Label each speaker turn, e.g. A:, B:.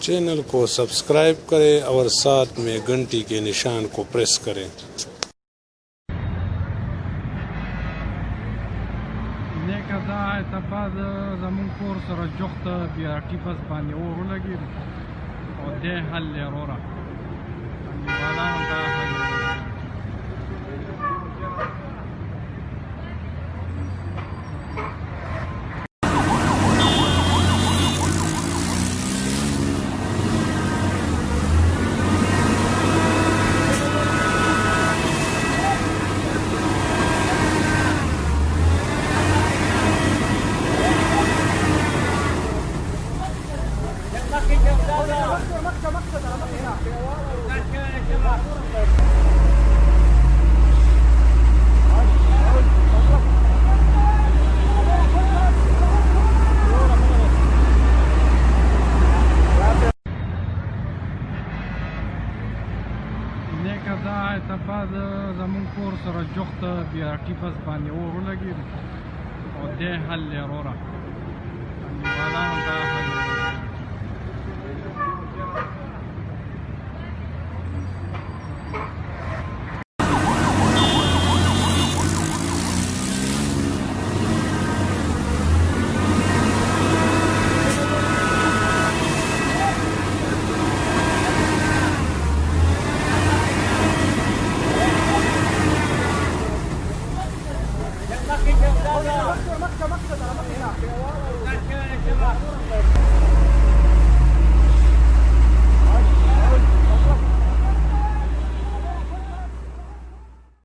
A: चैनल को सब्सक्राइब करें और साथ में घंटी के निशान को प्रेस करें।
B: دا ته زمون کور سره جوخت بیا ټیپس باندې اور ولګېد او دې حل یې وروره انډیوالانو دا حل دا ته زمون کور سره جوخت بیا ټیپس باندې اور ولګېد او دې حل یې وروره انډیوالانو دا حل مقصد